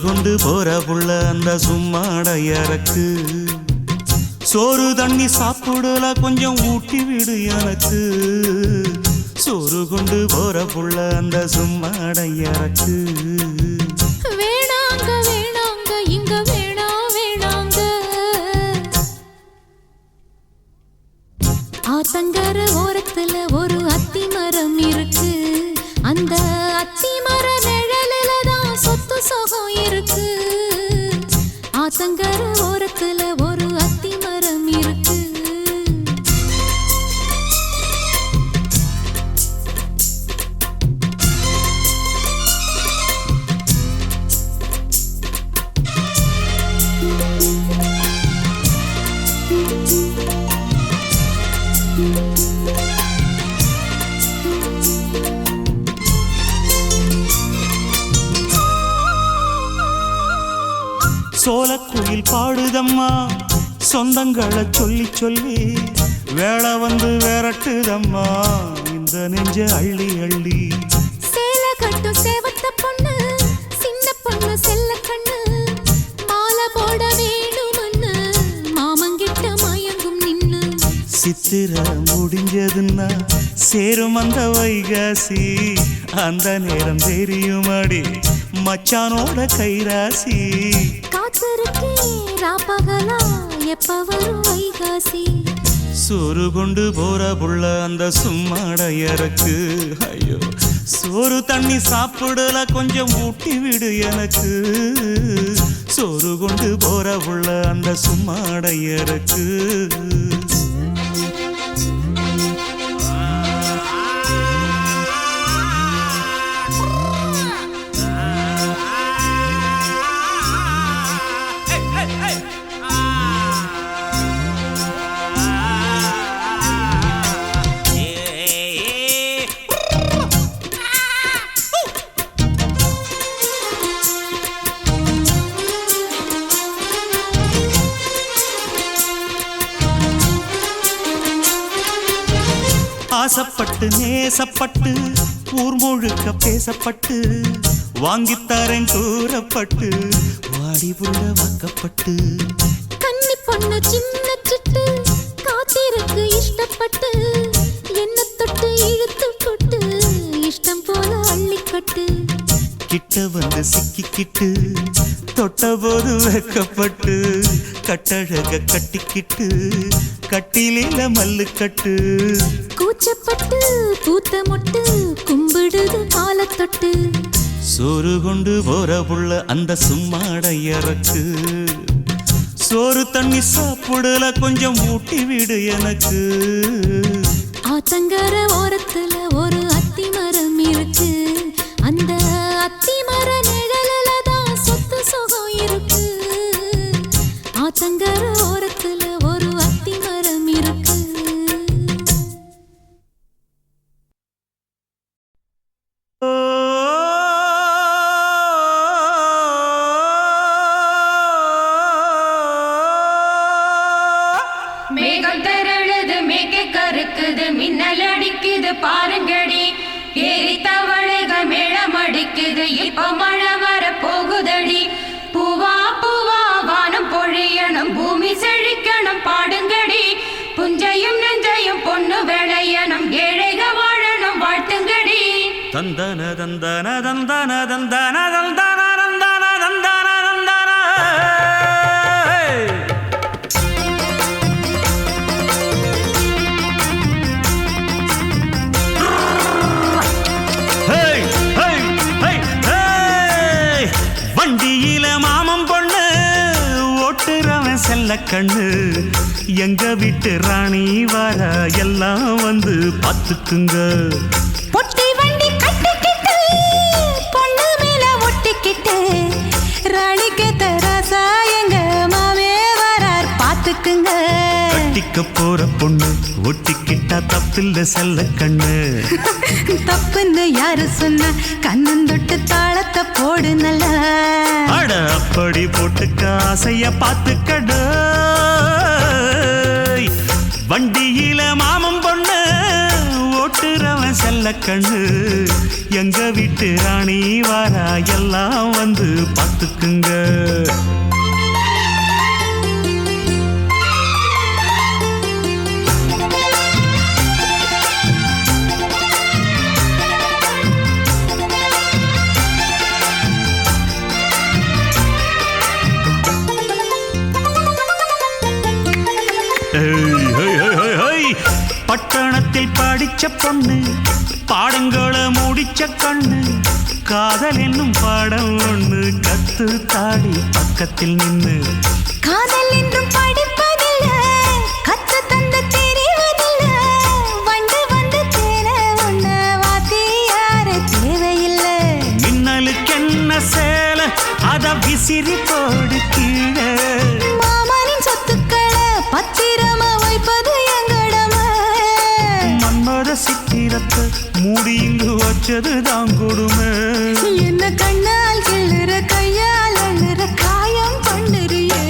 கொண்டு போற புள்ள அந்த சும்மாடையறக்கு சோறு தண்ணி சாப்பிடல கொஞ்சம் ஊட்டி விடு எனக்கு சோறு கொண்டு போற புள்ள அந்த சும்மாடையறக்கு வேணாங்க வேணாங்க இங்க வேணா வேணாங்க ஆத்தங்கர ஓரத்துல ஒரு அத்தி மரம் இருக்கு அந்த அத்தி மர நிழலில தான் சொத்து சுகம் இருக்கு ஆத்தங்கர ஓரத்துல ஒரு அத்தி மரம் இருக்கு சோலக்குயில் பாடுதம்மா சொந்தங்களை சொல்லி சொல்லி வேளை வந்து விரட்டுதம்மா இந்த நெஞ்ச அள்ளி அள்ளி சேலை கட்டும் சேவத்த பொண்ணு சின்ன பொண்ணு செல்ல கண்ணு மாலை போட வேணுமன்னு மாமங்கிட்ட மயங்கும் நின்னு சித்திர முடிஞ்சதுன்னா சேரும் அந்த வைகாசி அந்த நேரம் தெரியுமாடி மச்சானோட கைராசி காத்திருக்கே ராப்பகலா எப்ப வரும் வைகாசி சோறு கொண்டு போற புள்ள அந்த சும்மாடையறக்கு ஐயோ சோறு தண்ணி சாப்பிடல கொஞ்சம் ஊட்டி விடு எனக்கு சோறு கொண்டு போற புள்ள அந்த சும்மாடையறக்கு ஆசப்பட்டு நேசப்பட்டு ஊர் முழுக்க பேசப்பட்டு வாங்கித்தாரன் கூறப்பட்டு வாடி புள்ள வாக்கப்பட்டு கன்னி பொண்ணு சின்ன சிட்டு காத்திருக்கு இஷ்டப்பட்டு என்ன தொட்டு இழுத்து போட்டு இஷ்டம் போல அள்ளிக்கட்டு கிட்ட வந்து சிக்கிக்கிட்டு தொட்ட போது வைக்கப்பட்டு கட்டழக கட்டிக்கிட்டு கட்டிலில மல்லு கட்டு கூச்சப்பட்டு பூத்த மொட்டு கும்பிடுது கால தொட்டு சோறு கொண்டு போற புள்ள அந்த சும்மாடையறக்கு சோறு தண்ணி சாப்பிடல கொஞ்சம் ஊட்டி விடு எனக்கு ஆத்தங்கர ஓரத்துல ஒரு அத்தி மரம் இருக்கு அந்த அத்தி மர நிழலில தான் சொத்து சுகம் இருக்கு ஆத்தங்கர ஓரத்துல ஒரு அத்தி மரம் இருக்கு மேகம் திரழுது மேற்கே கருக்குது மின்னல் அடிக்குது பாருங்கடி ஏறி தவளைகள் மேளம் அடிக்குது இப்ப மழை வர போகுதடி பூவா பூவா வானம் பொழியணும் பூமி செழிக்கணும் பாடுங்கடி புஞ்சையும் நெஞ்சையும் பொண்ணு விளையணும் ஏழைக வாழணும் வாழ்த்துங்கடி தந்தன தந்தன தந்தன தந்தன தந்தன தந்தன தந்தன தந்தன வண்டியில மாமம் பொண்ணு ஓட்டுறவன் செல்ல கண்ணு எங்க வீட்டு ராணி வர எல்லாம் வந்து பார்த்துக்குங்க பொட்டி வண்டி கட்டிக்கிட்டு பொண்ணு மேல ஒட்டிக்கிட்டு ராணிக்கு தராசா எங்க மாமே வரார் பாத்துக்குங்க கட்டிக்க போற பொண்ணு ஒட்டிக்கிட்டா தப்பில்ல செல்ல கண்ணு தப்புன்னு யாரு சொன்ன கண்ணந்தொட்டு தாளத்தை போடு நல்லா அட அப்படி போட்டுக்க ஆசைய பார்த்துக்கடு வண்டியில மாமம் பொண்ணு ஓட்டுறவன் செல்ல செல்ல கண்ணு எங்க வீட்டு ராணி வாரா எல்லாம் வந்து பார்த்துக்குங்க. பட்டணத்தில் படிச்ச பொண்ணு பாடங்களை முடிச்ச கண்ணு காதல் என்னும் பாடம் ஒண்ணு கத்து தாடி பக்கத்தில் நின்னு. காதல் என்றும் படிப்பதில்ல கத்து தந்து தெரிவதில்ல வண்டு வந்து தேன உன்ன வாத்தி யார தேவையில்லை. மின்னலுக்கு என்ன சேல அத விசிறி போடு கீழே. மாமனின் சொத்துக்களை பத்திரமா வைப்பது எங்கடமை. மன்மத சித்திரத்தை மூடி இங்கு வச்சது தான் கொடுமை. என்ன கண்ணால் கிள்ளுற கையால் அள்ளுற காயம் பண்ணுறியே.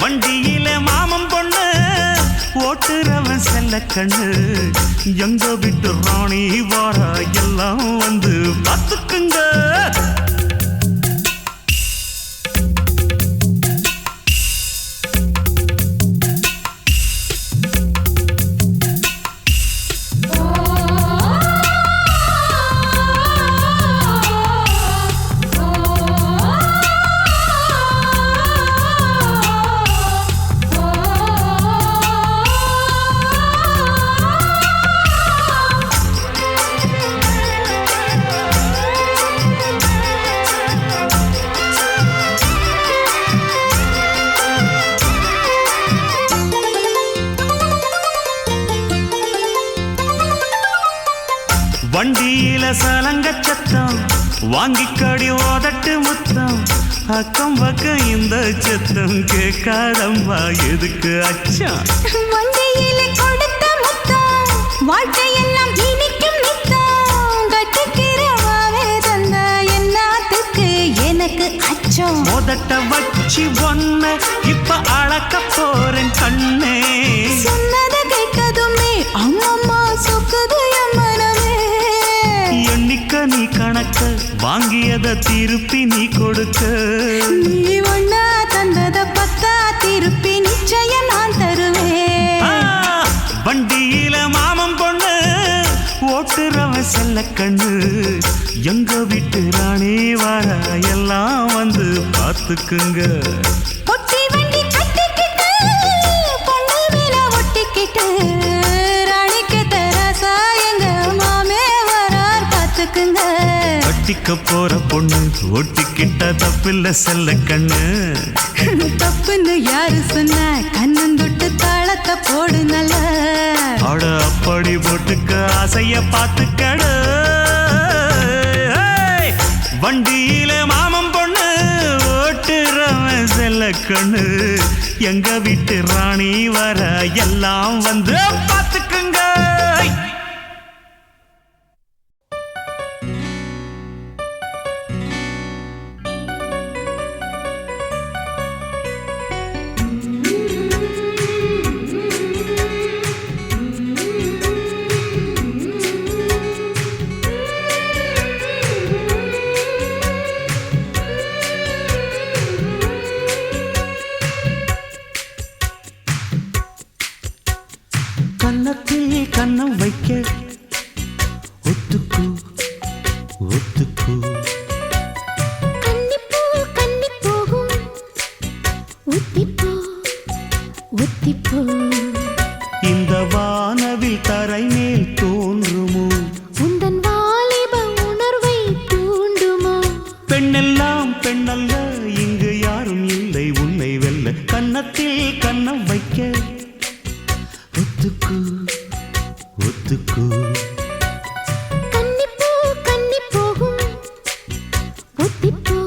வண்டியில மாமன் பொண்ணு ஓட்டுறவன் செல்ல கண்ணு எங்க விட்டு ராணி வாரா எல்லாம் வந்து பார்த்துக்குங்க. வண்டியில சலங்க சத்தம் வாங்கிக்கடி ஓதட்டு முத்தம் அக்கம் பக்கம் இந்த சத்தம் கேட்காதம்மா எதுக்கு அச்சம். வண்டியில கொடுத்த முத்தம் வாழ்க்கையெல்லாம் இனிக்கும் நித்தம் கட்டுக்கிறவாவே தந்த என்னத்துக்கு எனக்கு அச்சம். ஓதட்ட வச்சு ஒன்ன இப்ப அளக்க போறேன் கண்ணே. சொன்னத கேட்கதுமே அம்மம்மா சொக்குது என் மனமே. எண்ணிக்க நீ கணக்க வாங்கியத திருப்பி நீ கொடுக்க. நீ ஒன்னா தந்தத பத்தா திருப்பி நிச்சயம் நான் தருவேன். வண்டியில மாமன் பொண்ணு ஓட்டுறவன் செல்ல கண்ணு எங்க வீட்டு ராணி வார எல்லாம் வந்து பார்த்துக்குங்க. பொட்டி வண்டி கட்டிக்கிட்டு பொண்ணு மேல ஒட்டிக்கிட்டு ராணிக்கு தராசா எங்க மாமே வரார் பார்த்துக்குங்க. கட்டிக்க போற பொண்ணு ஒட்டிக்கிட்ட தப்பில்ல செல்ல கண்ணு. தப்புன்னு யாரு சொன்ன கண்ணந்தொட்டு தாளத்தை போடு நல்ல. அட அப்படி போட்டுக்க ஆசைய பார்த்துக்கடு. வண்டியில மாமன் பொண்ணு ஓட்டுறவன் செல்ல கண்ணு எங்க வீட்டு ராணி வர எல்லாம் வந்து பார்த்துக்குங்க. கன்னத்தில் கண்ணம் வைக்க ஒத்துக்கு ஒத்துக்கு. கன்னிப்பூ கன்னி போகும் ஒத்திப்போ ஒத்திப்போ. இந்த வானவில் தரை மேல் தோன்றுமோ உந்தன் வாலிப உணர்வை தூண்டுமோ. பெண்ணெல்லாம் பெண்ணல்ல இங்கு யாரும் இல்லை உன்னை வெல்ல. கன்னத்தில் கண்ணம் வைக்க ஒத்துக்கு ஒத்துக்கு. கன்னிப்பூ கன்னி போகும் ஒத்திப்போ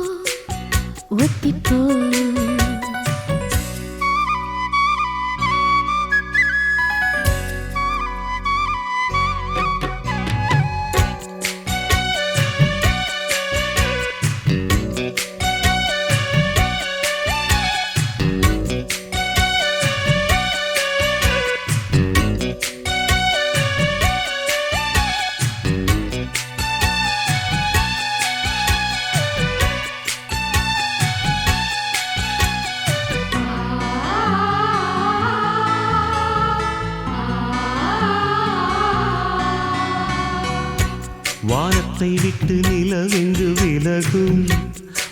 ஒத்திப்போ. வானத்தை விட்டு நிலவெங்கு விலகும்,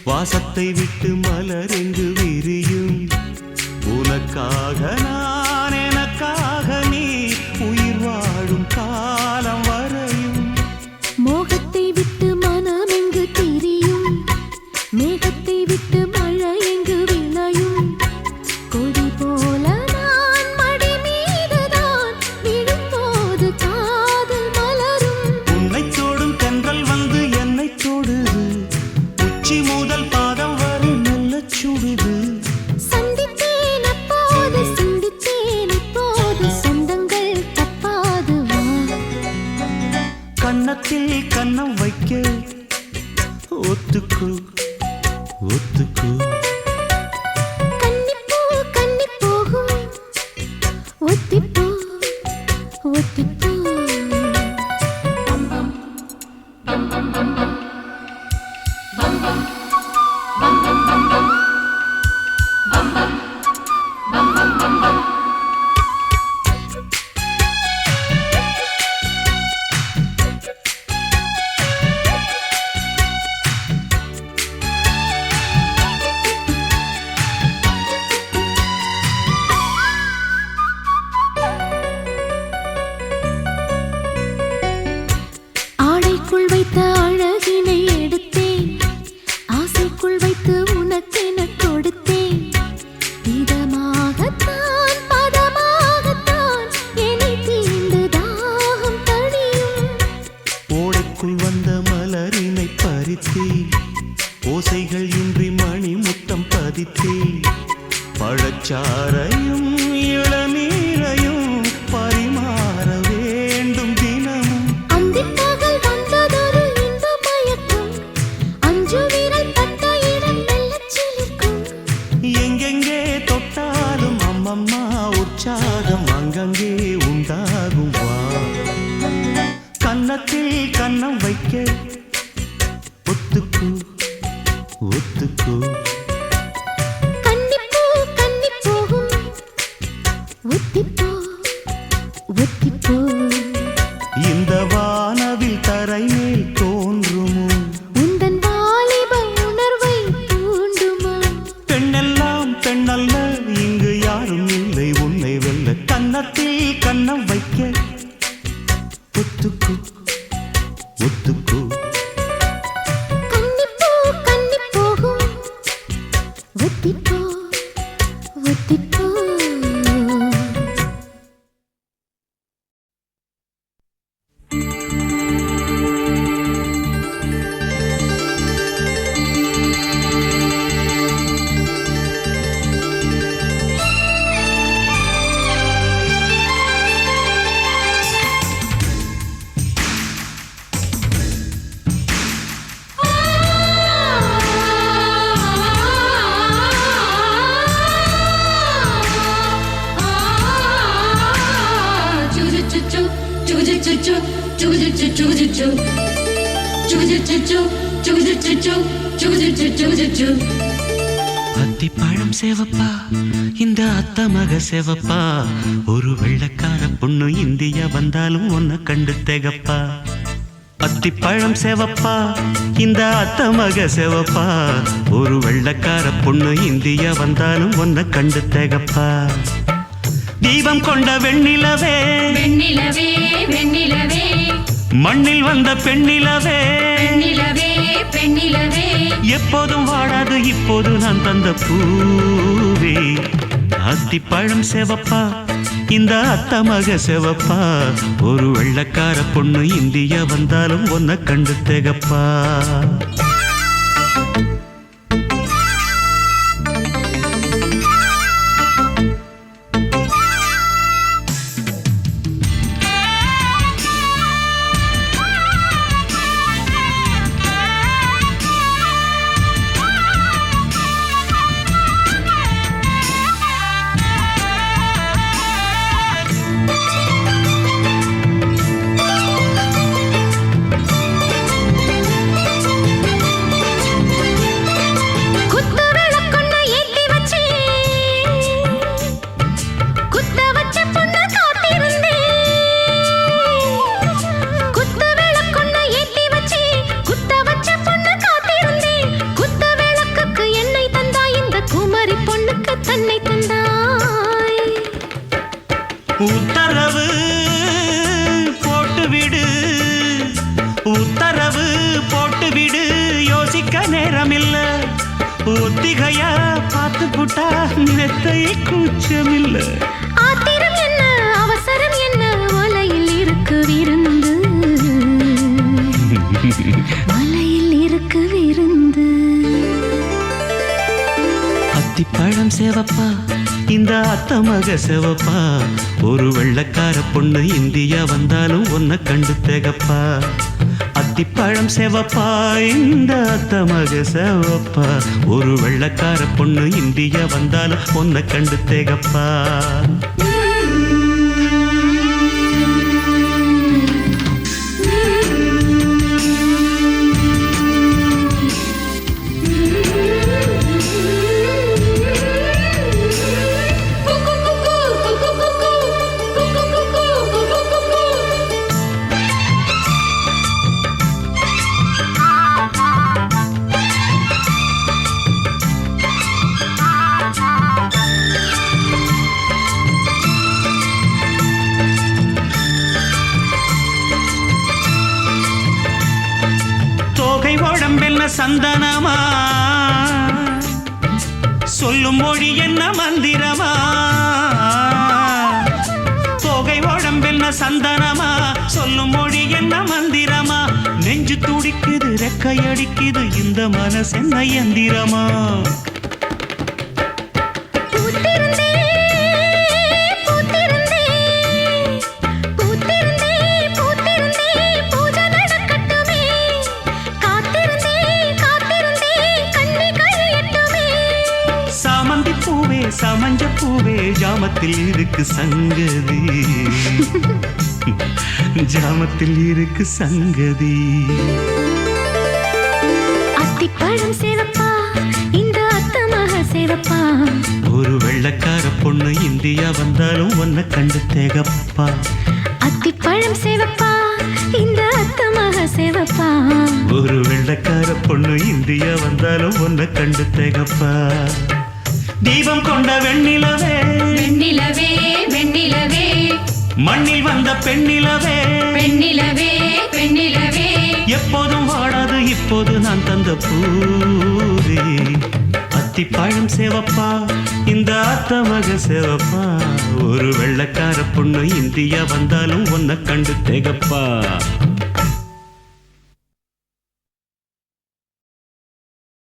வாசத்தை விட்டு மலரெங்கு விரியும். உனக்காக நான், எனக்காக நீ, உயிர் வாழும் காலம் வரையும். மோகத்தை விட்டு மனம் எங்கு திரியும், மேகத்தை விட்டு மழை எங்கு விளையும். கொடி போல நான் மடி மீதுதான் விழும்போது காதல் மலரும். உன்னை தோடும் தென்றல் வந்து என்னை தொடுது, உச்சி முதல் பாதம் வரை நல்ல சுடுது. சந்தித்தேன் அப்போது, சிந்தித்தேன் இப்போது, சொந்தங்கள் தப்பாது வா. கன்னத்தில் கன்னம் வைக்க ஒத்துக்கு ஒத்துக்கு. கன்னிப்பூ கன்னிப் போகும், ஒத்திப்போ ஒத்திப்போ. ஆடைக்குள் வைத்த அழகினை எடுத்தேன், ஆசைக்குள் வைத்து உனக்கென கொடுத்தேன். இதமாகத்தான் பதமாகத்தான் என்னை தீண்டு தாகம் தணியும். ஓடைக்குள் வந்த மலரினை பறித்தே, ஓசைகள் இன்றி மணி முத்தம் பதித்தே. பழச்சாரையும் இளநீரையும் பரிமாற வேண்டும் தினமும். அந்திப்பகல் வந்ததொரு இன்ப மயக்கம், அஞ்சு விரல் பட்ட இடம் மெல்லச் சிலிர்க்கும். எங்கெங்கே தொட்டாலும் அம்மம்மா உற்சாகம் அங்கங்கே உண்டாகும் வா. கன்னத்தில் கன்னம் வைக்க ஒத்துக்கு ஒத்துக்கு. கன்னிப்பூ கன்னிப் போகும், ஒத்திப்போ ஒத்திப்போ. இந்த வானவில் தரை மேல் தோன்றுமோ, உந்தன் வாலிப உணர்வை தூண்டுமா. பெண்ணெல்லாம் பெண்ணல்ல, இங்கு யாரும் இல்லை உன்னை வெல்ல. கன்னத்தில் கன்னம் வைக்க ஒத்துக்கு ஒத்துக்கு. கன்னிப்பூ கன்னிப் போகும், ஒத்திப்போ ஒத்திப்போ. அத்திப்பழம் சேவப்பா, இந்த அத்த மக சேவப்பா. ஒரு வெள்ளக்கார பொண்ணு இந்தியா வந்தாலும் உன்னை கண்டு தேகப்பா. அத்திப்பழம் சேவப்பா, இந்த அத்த மக சேவப்பா. ஒரு வெள்ளக்கார பொண்ணு இந்தியா வந்தாலும் உன்னை கண்டு தேகப்பா. தீபம் கொண்ட வெண்ணிலவே வெண்ணிலவே வெண்ணிலவே மண்ணில் வந்த பெண்ணிலவே, பெண்ணிலவே பெண்ணிலவே எப்போதும் வாடாது இப்போது நான் தந்த பூவே. அத்திப்பழம் சேவப்பா, இந்த அத்த மக சேவப்பா. ஒரு வெள்ளக்கார பொண்ணு இந்தியா வந்தாலும் உன்னை கண்டு தேகப்பா. பொய்கையா பார்த்து புட்டா மெத்தை கூச்சமில்ல. ஆத்திரம் என்ன அவசரம் என்ன வலையில் இருக்கு விருந்து வலையில் இருக்கு விருந்து. அத்திப்பழம் சேவப்பா இந்த அத்த மக சேவப்பா, ஒரு வெள்ளக்கார பொண்ணு இந்தியா வந்தாலும் ஒன்ன கண்டு தேகப்பா. அத்திப்பழம் சேவப்பா இந்த அத்த மக சேவப்பா, ஒரு வெள்ளக்கார பொண்ணு இந்தியா வந்தாலும் ஒன்ன கண்டு தேகப்பா. உடம்பென்ன சந்தனமா, சொல்லும் மொழி என்ன மந்திரமா. தோகை உடம்பென்ன சந்தனமா, சொல்லும் மொழி என்ன மந்திரமா. நெஞ்சு துடிக்குது ரெக்கையடிக்குது இந்த மனசு என்ன எந்திரமா. சமஞ்ச பூவே ஜாமத்தில் இருக்கு சங்கதி, ஜாமத்தில் இருக்கு சங்கதி. அத்திப்பழம் சேவப்பா இந்த அத்த மக சேவப்பா, ஒரு வெள்ளக்கார பொண்ணு இந்தியா வந்தாலும் ஒன்ன கண்டு தேகப்பா. அத்திப்பழம் சேவப்பா இந்த அத்த மக சேவப்பா, ஒரு வெள்ளக்கார பொண்ணு இந்தியா வந்தாலும் ஒன்ன கண்டு தேகப்பா. தீபம் கொண்ட வெண்ணிலவே வெண்ணிலவே வெண்ணிலவே, மண்ணில் வந்த பெண்ணிலவே பெண்ணிலவே பெண்ணிலவே, எப்போதும் வாடாது இப்போது நான் தந்த பூவே. அத்திப்பழம் சேவப்பா இந்த அத்த மக சேவப்பா, ஒரு வெள்ளக்கார பொண்ணு இந்தியா வந்தாலும் ஒன்ன கண்டு தேகப்பா.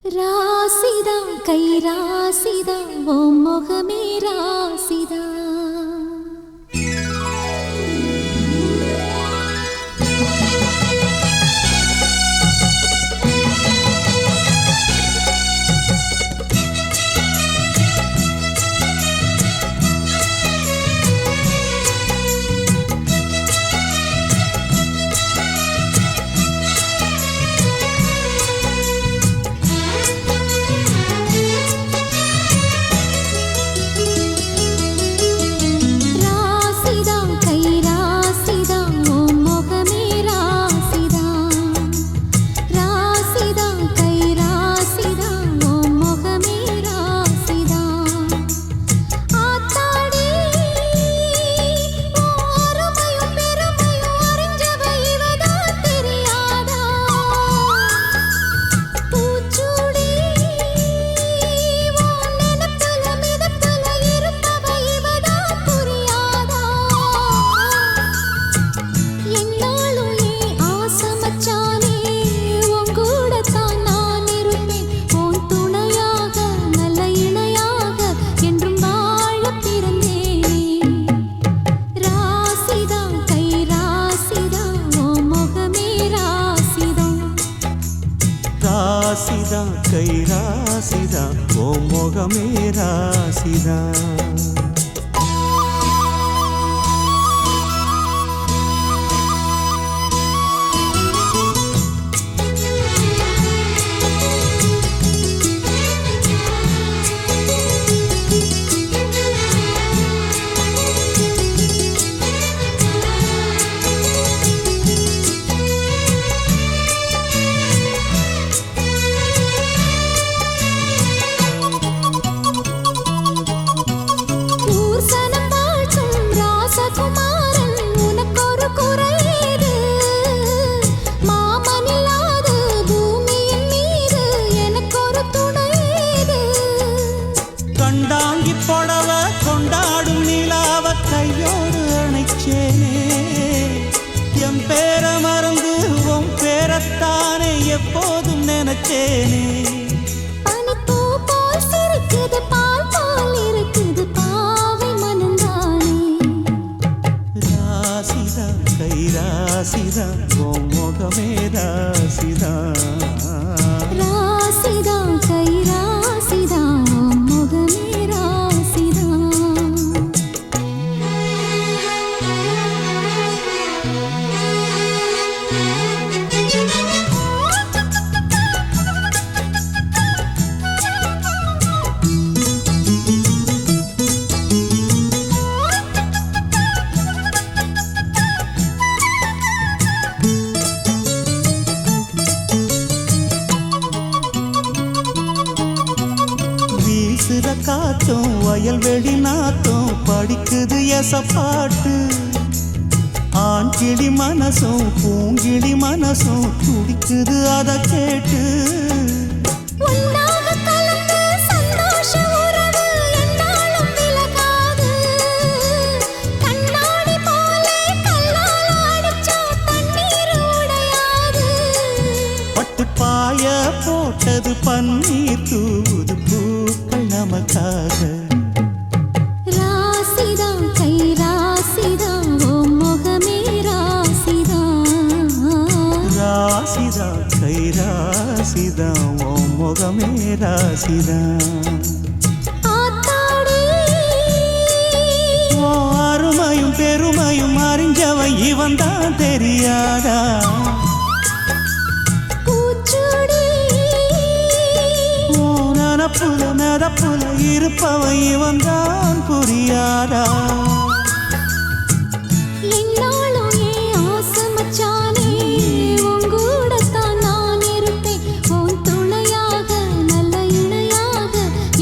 ராசிதா கை ராசிதா ஓ முகமே ராசிதா. ராசிதா கை ராசிதா ஓ முகமே ராசிதா. பிறந்தேனே. பனிப்பூ போல் சிரிக்குது பால் போல் இருக்குது பாவை மனந்தானே. ராசிதா கை ராசிதா உன் முகமே ராசிதா. ராசிதா கை ராசிதா உன் முகமே ராசிதா. வீசுற காத்தும் வயல்வெளி நாத்தும் படிக்குது எசப்பாட்டு. ஆண் கிளி மனசும் பூங்கிளி மனசும் துடிக்குது அத கேட்டு. உன்னாக கலந்து சந்தோஷ உறவு என்னாலும் விலகாது. கண்ணாடி போலே கல்லால அடிச்சா தண்ணீர் உடையாது. பட்டு பாய போட்டது பன்னீர் தூது பூக்கள் நமக்காக. ராசிதா கை ராசிதா உன் முகமே ராசிதா. ராசிதா கை ராசிதா உன் முகமே ராசிதா. ஆத்தாடி உன் அருமையும் பெருமையும் அறிஞ்சவன் இவன் தான் தெரியாதா. பூச்சூடி உன் நனப்புல நடப்புல இருப்பவன் இவன் தான் புரியாதா. என்னாலும் ஏன் ஆசை மச்சானே உன் கூடத்தான் நான் இருப்பேன். உன் துணையாக நல்ல இணையாக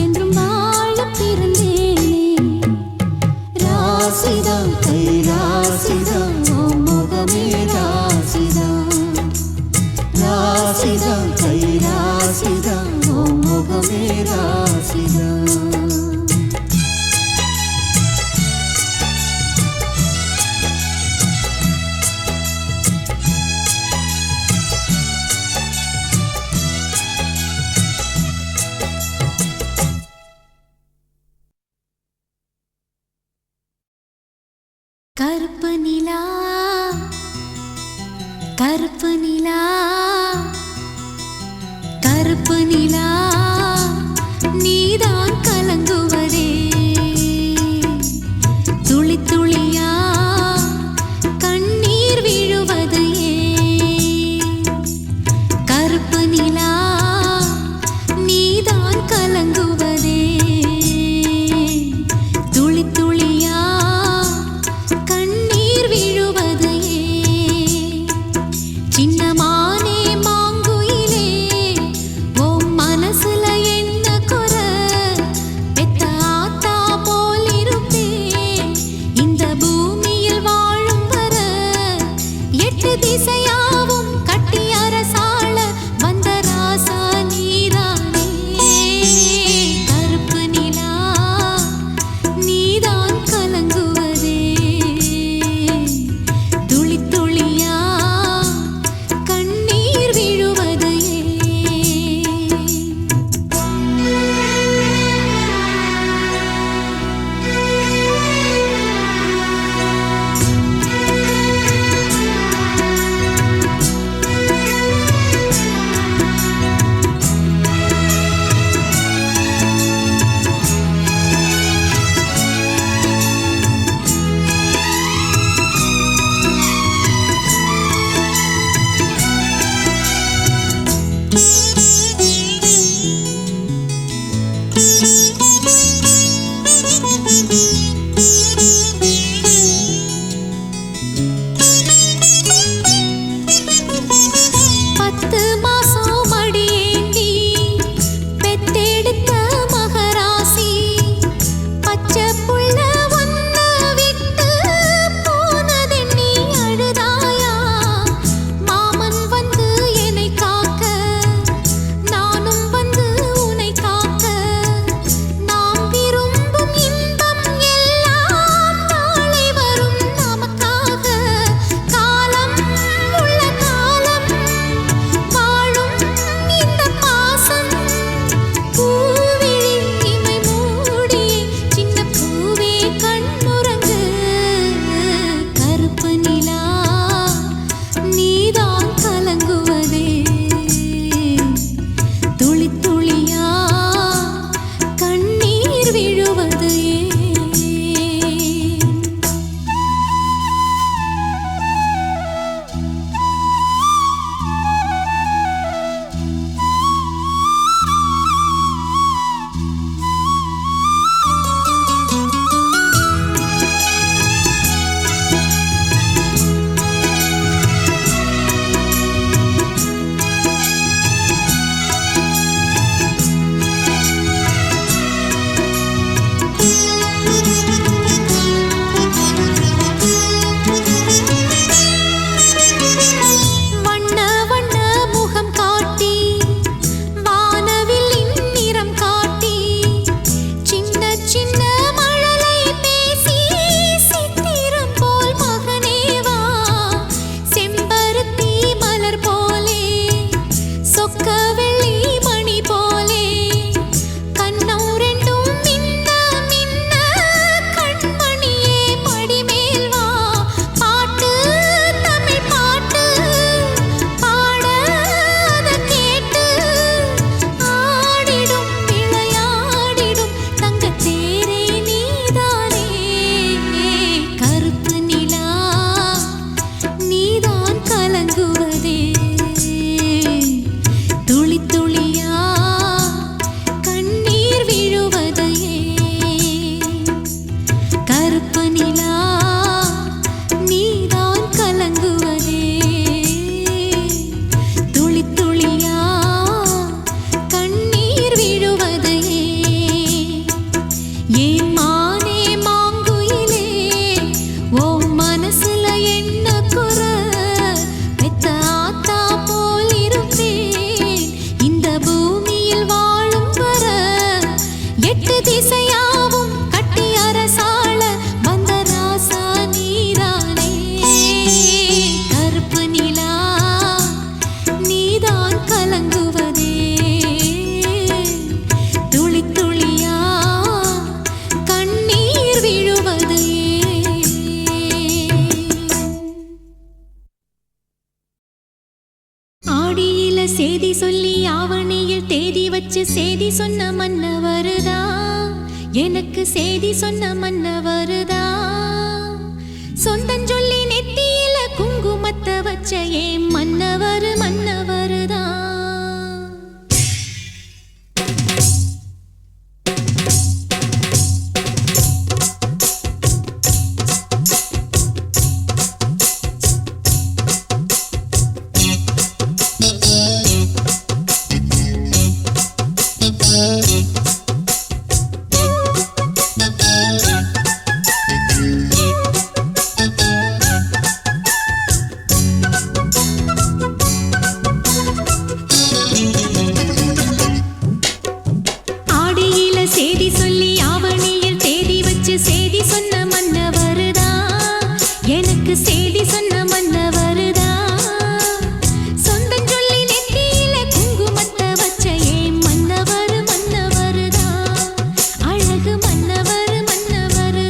என்றும் வாழ பிறந்தேனே. ராசிதா கை ராசிதா உன் முகமே ராசிதா. ராசிதா கை ராசிதா உன் முகமே ராசிதா. கருப்பு நிலா கருப்பு நிலா கருப்பு நிலா நீதான் கலங்குவதே. துளி துளியா கண்ணீர் விழுவது ஏன்? கருப்பு நிலா நீதான் கலங்குவதே. துளி துளியா கண்ணீர் விழுவது ஏன்? சின்னமானே மாங்குயிலே உன் மனசுல நிலா நீதான் கலங்குவதே துளி துளியா கண்ணீர் விழுவதே ஏன் மானே மாங்குயிலே ஓ மனசுல என்ன குற பெத்த ஆத்தா போல் இருப்பேன் இந்த பூமியில் வாழும் வர எட்டு திசையாவும் கட்டி அரசாள வந்த ராசா நீதானே கருப்பு நிலா நீதான் கலங்குவதே துளி துளியா கண்ணீர் விழுவதே ஆடியில சேதி சொல்லி ஆவணியில் தேதி வச்சு சேதி சொன்ன மன்னவருதா எனக்கு சேதி சொன்ன மன்னவருதா சொந்தஞ்சொல்லி நெத்தியில குங்குமத்தை வச்ச ஏன் மன்னவரு மன்னவருதா ஆடியில சேதி சொல்லி ஆவணியில் தேதி வச்சு சேதி சொன்ன மன்னவருதா எனக்கு சேதி சொன்ன மன்னவருதா சொந்தஞ்சொல்லி நெத்தியில குங்குமத்தை வச்ச ஏன் மன்னவரு மன்னவருதா அழகு மன்னவரு மன்னவருதா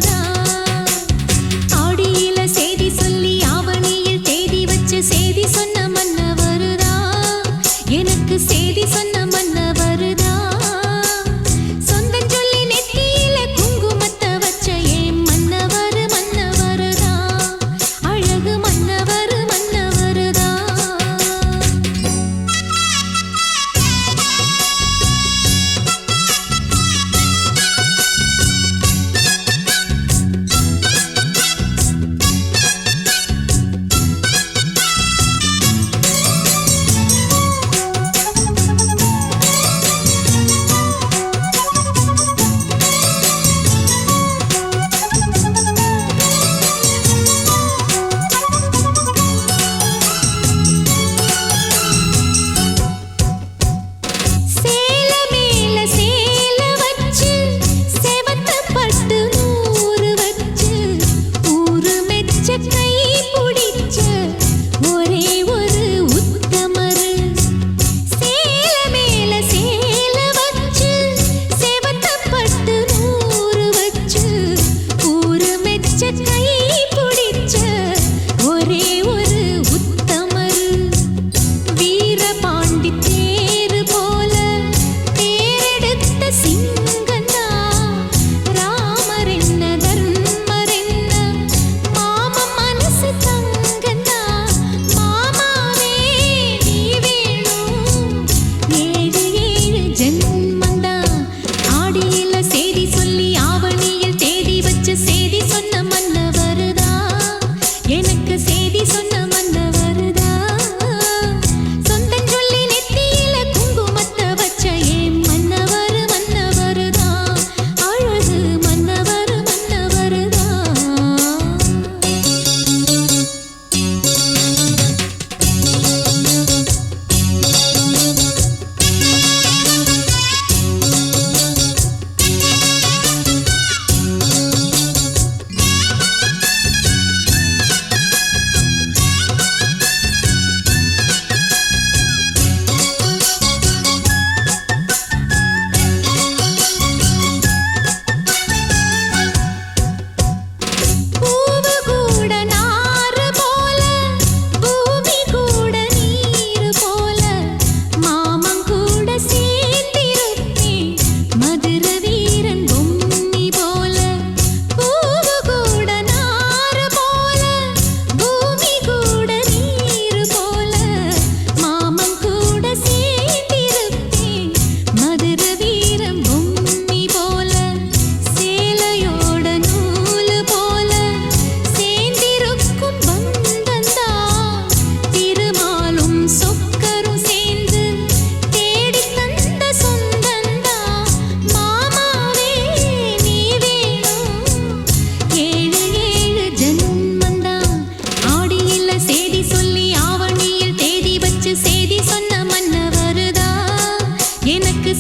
எனக்கு